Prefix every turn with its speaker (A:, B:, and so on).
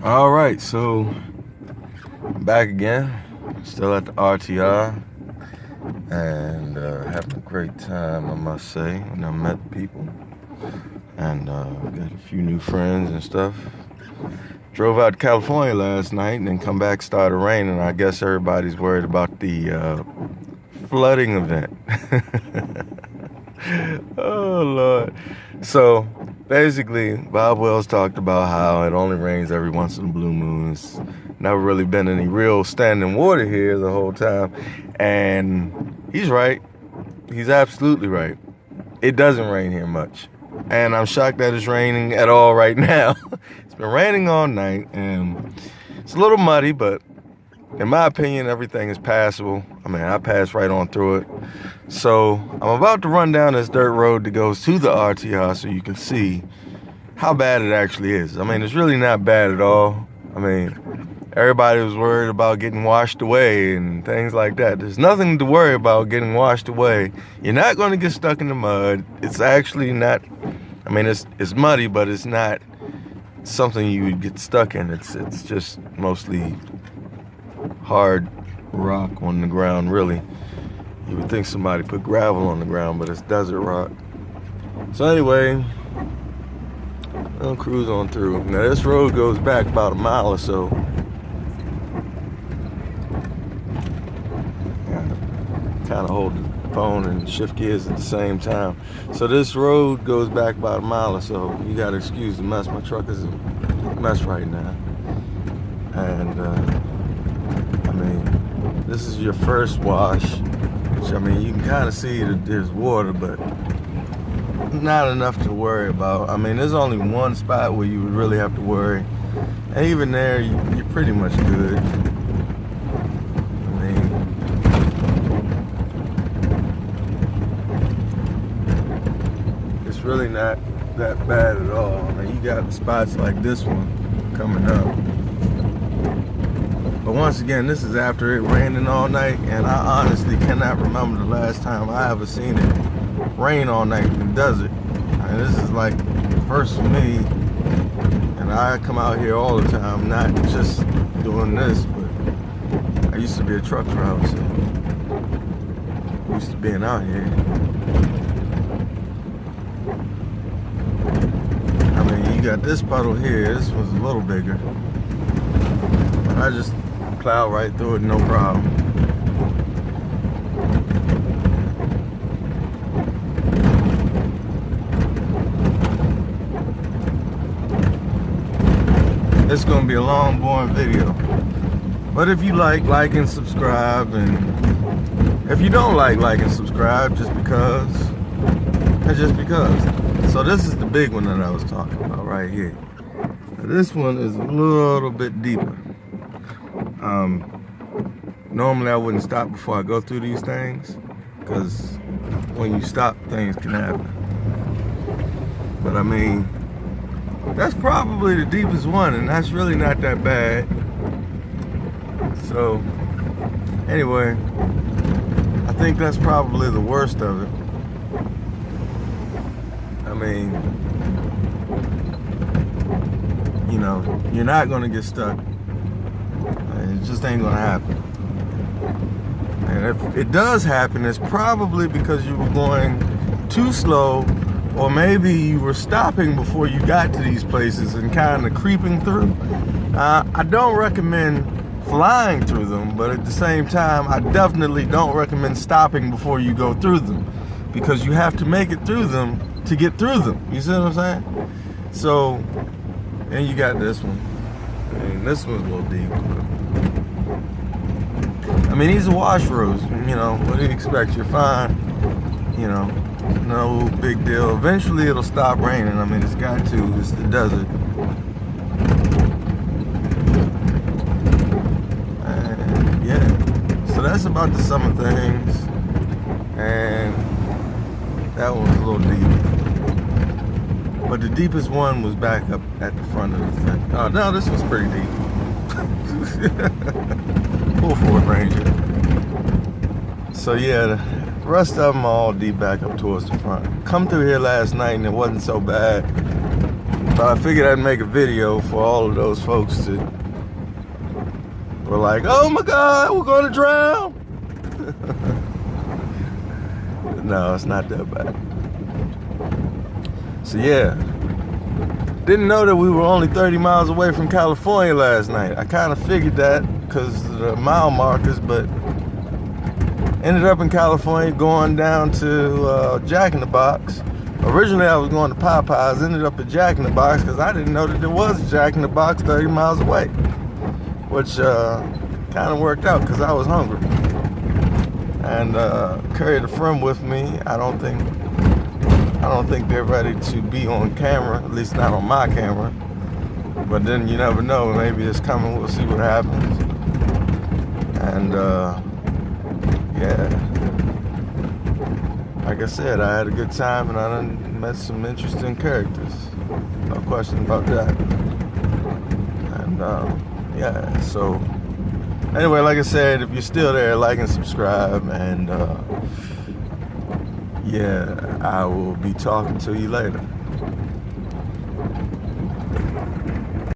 A: All right, so I'm back again, still at the RTR, and having a great time, I must say. And I met people, and got a few new friends and stuff. Drove out to California last night, and then come back, started raining. I guess everybody's worried about the flooding event. Oh, Lord. So, basically, Bob Wells talked about how it only rains every once in a blue moon. It's never really been any real standing water here the whole time. And he's right. He's absolutely right. It doesn't rain here much. And I'm shocked that it's raining at all right now. It's been raining all night, and it's a little muddy, but in my opinion, everything is passable. I mean, I passed right on through it. So I'm about to run down this dirt road that goes to the RTR so you can see how bad it actually is. I mean, it's really not bad at all. I mean, everybody was worried about getting washed away and things like that. There's nothing to worry about getting washed away. You're not going to get stuck in the mud. It's actually not, I mean, it's muddy, but it's not something you would get stuck in. It's just mostly hard rock on the ground, really. You would think somebody put gravel on the ground, but it's desert rock. So anyway, I'll cruise on through. Now this road goes back about a mile or so. Kind of hold the phone and shift gears at the same time. So this road goes back about a mile or so. You gotta excuse the mess. My truck is a mess right now. And I mean, this is your first wash, which, I mean, you can kind of see that there's water, but not enough to worry about. I mean, there's only one spot where you would really have to worry, and even there, you're pretty much good. I mean, it's really not that bad at all. I mean, you got spots like this one coming up. But once again, this is after it raining all night, and I honestly cannot remember the last time I ever seen it rain all night in the desert. And this is like first for me, and I come out here all the time, not just doing this, but I used to be a truck driver, so I'm used to being out here. I mean, you got this puddle here, this was a little bigger. I just plow right through it, no problem. It's gonna be a long, boring video. But if you like and subscribe, and if you don't like and subscribe, just because, it's just because. So this is the big one that I was talking about right here. Now this one is a little bit deeper. Normally I wouldn't stop before I go through these things, because when you stop, things can happen. But I mean, that's probably the deepest one, and that's really not that bad. So anyway, I think that's probably the worst of it. I mean, you know, you're not gonna get stuck. It just ain't gonna happen. And if it does happen, it's probably because you were going too slow, or maybe you were stopping before you got to these places and kind of creeping through. I don't recommend flying through them, but at the same time, I definitely don't recommend stopping before you go through them, because you have to make it through them to get through them. You see what I'm saying? So, and you got this one. And this one's a little deep. I mean, these are wash roads, you know, what do you expect? You're fine, you know, no big deal. Eventually it'll stop raining. I mean, it's got to, it's the desert. And yeah, so that's about the summer things. And that one was a little deep. But the deepest one was back up at the front of the thing. Oh, no, this was pretty deep. Full Ford Ranger. So yeah, the rest of them are all deep back up towards the front. Come through here last night and it wasn't so bad. But I figured I'd make a video for all of those folks that were like, oh my God, we're gonna drown. No, it's not that bad. So yeah, didn't know that we were only 30 miles away from California last night. I kind of figured that because of the mile markers, but ended up in California going down to Jack in the Box. Originally I was going to Popeyes, ended up at Jack in the Box because I didn't know that there was a Jack in the Box 30 miles away, which kind of worked out because I was hungry. And carried a friend with me. I don't think they're ready to be on camera, at least not on my camera. But then you never know, maybe it's coming, we'll see what happens. And yeah, like I said, I had a good time and I done met some interesting characters. No question about that. And yeah, so anyway, like I said, if you're still there, like and subscribe, and yeah, I will be talking to you later.